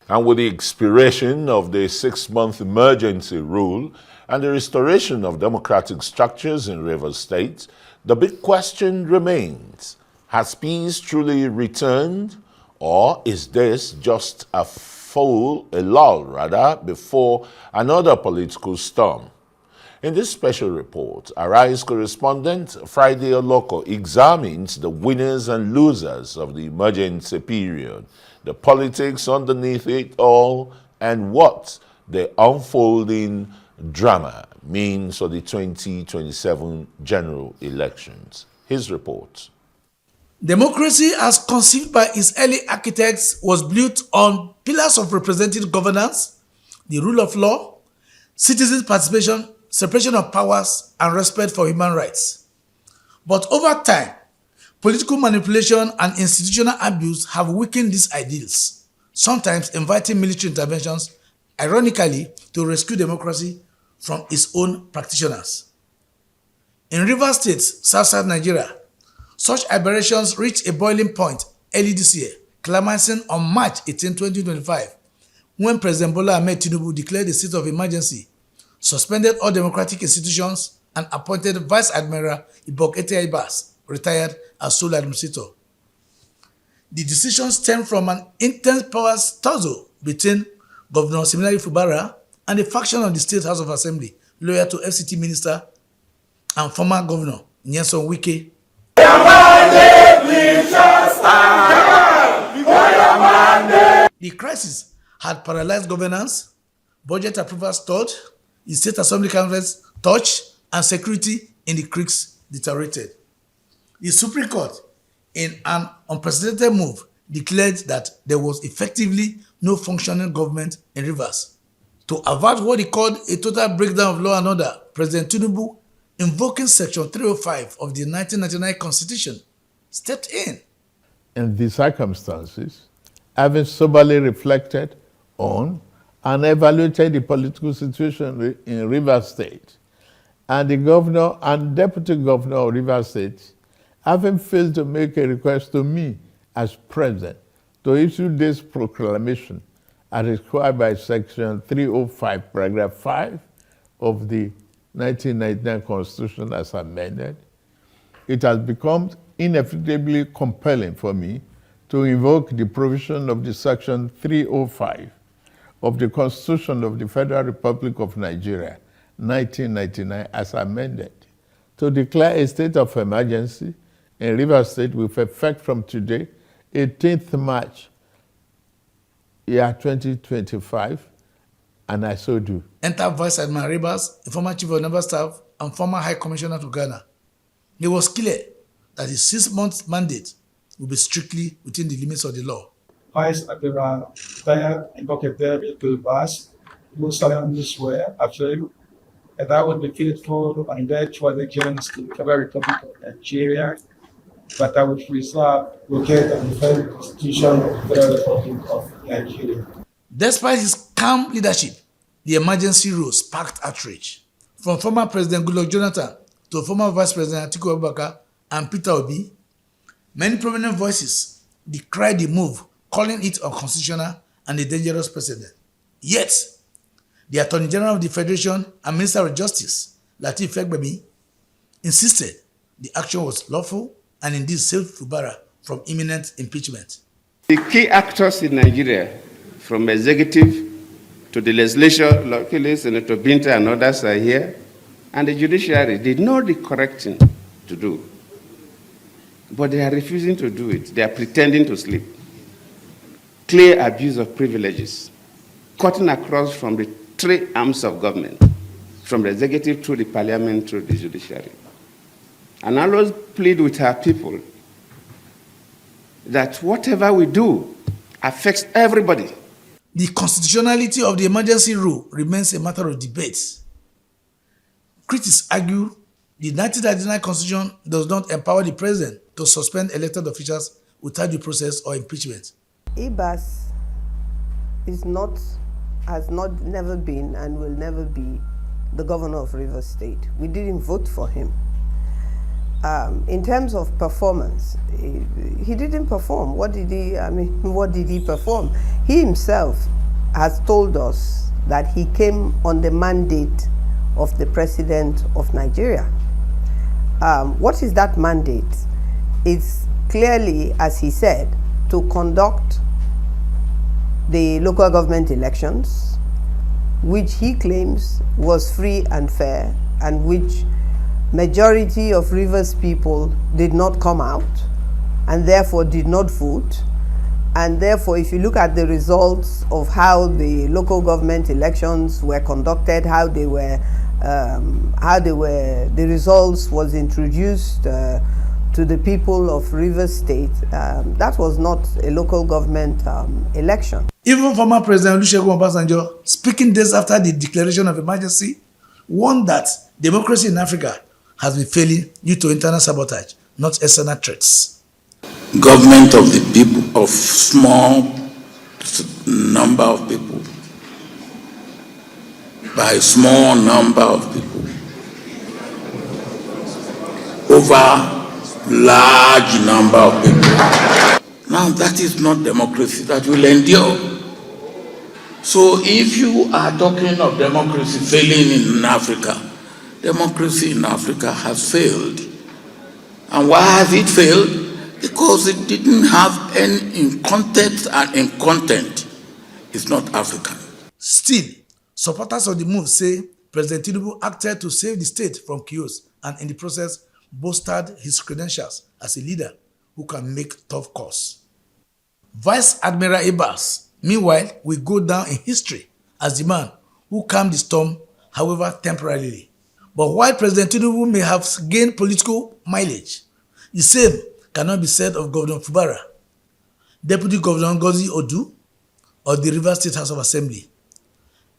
And with the expiration of the 6-month emergency rule and the restoration of democratic structures in Rivers State, the big question remains: has peace truly returned, or is this just a lull before another political storm? In this special report, Arise correspondent Friday Oloko examines the winners and losers of the emergency period, the politics underneath it all, and what the unfolding drama means for the 2027 general elections. His report. Democracy, as conceived by its early architects, was built on pillars of representative governance, the rule of law, citizen participation, separation of powers, and respect for human rights. But over time, political manipulation and institutional abuse have weakened these ideals, sometimes inviting military interventions, ironically, to rescue democracy from its own practitioners. In Rivers State, South Nigeria, such aberrations reached a boiling point early this year, climaxing on March 18, 2025, when President Bola Ahmed Tinubu declared a state of emergency, suspended all democratic institutions, and appointed Vice Admiral Ibok Ete-Ibas, retired, as sole administrator. The decision stemmed from an intense powers tussle between Governor Siminalayi Fubara and a faction of the State House of Assembly, loyal to FCT Minister and former Governor Nyesom Wike. The crisis had paralyzed governance, budget approval stalled, the State Assembly Conference touched, and security in the creeks deteriorated. The Supreme Court, in an unprecedented move, declared that there was effectively no functioning government in Rivers. To avert what he called a total breakdown of law and order, President Tinubu, invoking Section 305 of the 1999 Constitution, stepped in. In these circumstances, having soberly reflected on and evaluated the political situation in Rivers State, and the governor and deputy governor of Rivers State, having failed to make a request to me as president to issue this proclamation as required by Section 305, paragraph 5 of the 1999 Constitution as amended, it has become inevitably compelling for me to invoke the provision of the Section 305 of the Constitution of the Federal Republic of Nigeria, 1999, as amended, to declare a state of emergency in Rivers State with effect from today, 18th March, year 2025, and I so do. Enter Vice Admiral Rivers, a former Chief of Naval Staff and former High Commissioner to Ghana. It was clear that his 6-month mandate will be strictly within the limits of the law. Vice Admiral Ibok Ete-Ibas will solemnly swear affirm that I will be faithful and bear true allegiance to the Federal Republic of Nigeria, but I will preserve, protect, and defend the Constitution of the Federal Republic of Nigeria. Despite his calm leadership, the emergency rule sparked outrage. From former President Goodluck Jonathan to former Vice President Atiku Abubakar and Peter Obi, many prominent voices decried the move, calling it unconstitutional and a dangerous precedent. Yet, the Attorney General of the Federation and Minister of Justice, Lateef Fagbemi, insisted the action was lawful and indeed saved Fubara from imminent impeachment. The key actors in Nigeria, from executive to the legislature, locally, Senator Binta and others are here, and the judiciary did know the correct thing to do. But they are refusing to do it. They are pretending to sleep. Clear abuse of privileges, cutting across from the 3 arms of government, from the executive through the parliament through the judiciary. And I always plead with our people that whatever we do affects everybody. The constitutionality of the emergency rule remains a matter of debate. Critics argue the 1999 Constitution does not empower the president to suspend elected officials without due process or impeachment. Ibas never been and will never be the governor of Rivers State. We didn't vote for him. In terms of performance, he didn't perform. What did he perform? He himself has told us that he came on the mandate of the President of Nigeria. What is that mandate? It's clearly, as he said, to conduct the local government elections, which he claims was free and fair, and which majority of Rivers people did not come out and therefore did not vote. And therefore, if you look at the results of how the local government elections were conducted, the results was introduced to the people of Rivers State, that was not a local government election. Even former President Olusegun Obasanjo, speaking days after the declaration of emergency, warned that democracy in Africa has been failing due to internal sabotage, not external threats. Government of the people, of small number of people, by small number of people, over large number of people. Now that is not democracy that will endure. So if you are talking of democracy failing in Africa, democracy in Africa has failed. And why has it failed? Because it didn't have any in context and in content. It's not African. Still, supporters of the move say President Tinubu acted to save the state from chaos and in the process bolstered his credentials as a leader who can make tough calls. Vice Admiral Abbas, meanwhile, will go down in history as the man who calmed the storm, however temporarily. But while President Tinubu may have gained political mileage, the same cannot be said of Governor Fubara, Deputy Governor Ngozi Odu, or the Rivers State House of Assembly.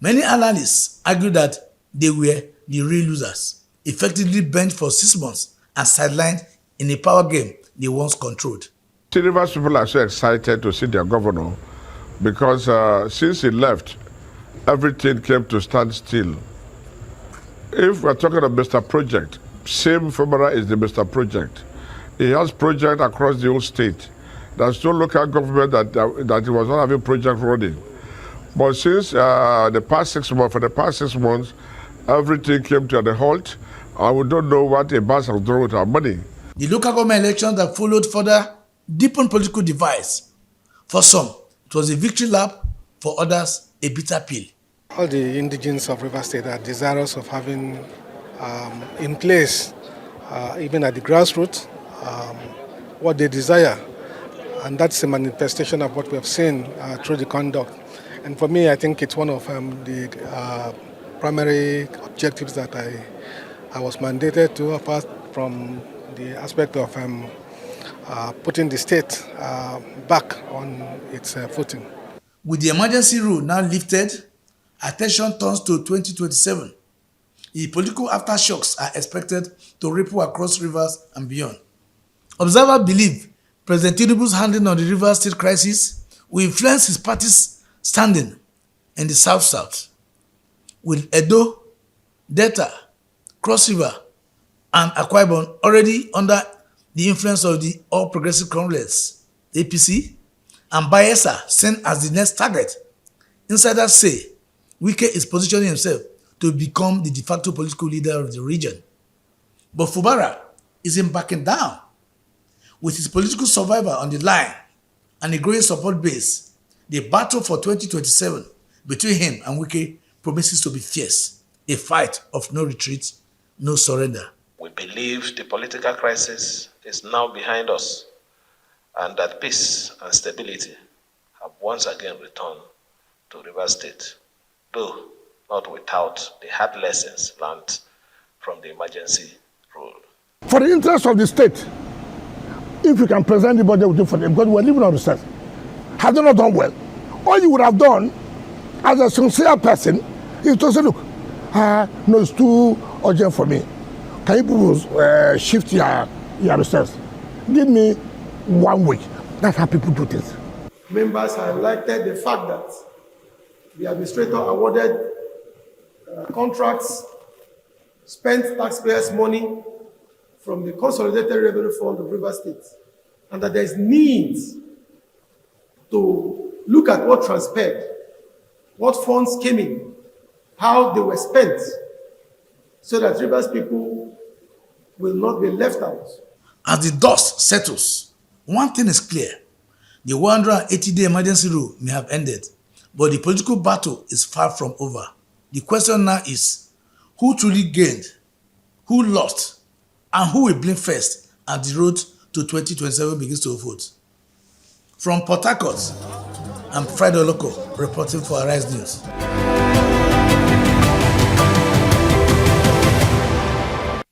Many analysts argue that they were the real losers, effectively benched for 6 months and sidelined in a power game they once controlled. The Rivers people are so excited to see their governor because since he left, everything came to stand still. If we're talking of Mr. Project, same Fubara is the Mr. Project. He has projects across the whole state. There's no local government that he was not having project running. But since the past 6 months, everything came to a halt, and we don't know what a bus has done with our money. The local government elections that followed further deepened political divides. For some, it was a victory lap. For others, a bitter pill. All the indigents of Rivers State are desirous of having in place, even at the grassroots, what they desire. And that's a manifestation of what we have seen through the conduct. And for me, I think it's one of the primary objectives that I was mandated to, apart from the aspect of putting the state back on its footing. With the emergency rule now lifted, attention turns to 2027. The political aftershocks are expected to ripple across Rivers and beyond. Observers believe President Tinubu's handling on the Rivers State crisis will influence his party's standing in the South-South, with Edo, Delta, Cross River, and Akwa Ibom already under the influence of the All Progressive Congress, APC, and Bayelsa seen as the next target. Insiders say Wike is positioning himself to become the de facto political leader of the region. But Fubara isn't backing down. With his political survival on the line and a growing support base, the battle for 2027 between him and Wike promises to be fierce, a fight of no retreat, no surrender. We believe the political crisis is now behind us and that peace and stability have once again returned to Rivers State, though not without the hard lessons learned from the emergency rule. For the interest of the state, if you can present the budget, we do for them, because we're living on reserve. Have they not done well? All you would have done as a sincere person is to say, look, no, it's too urgent for me. Can you people shift your reserves? Give me 1 week. That's how people do things. Members highlighted the fact that the administrator awarded contracts, spent taxpayers' money from the Consolidated Revenue Fund of Rivers State, and that there is need to look at what transpired what funds came in, how they were spent, so that Rivers people will not be left out. As the dust settles, one thing is clear. The 180-day emergency rule may have ended, but the political battle is far from over. The question now is, who truly gained, who lost, and who will blink first as the road to 2027 begins to unfold? From Port Harcourt, I'm Friday Oloko reporting for Arise News.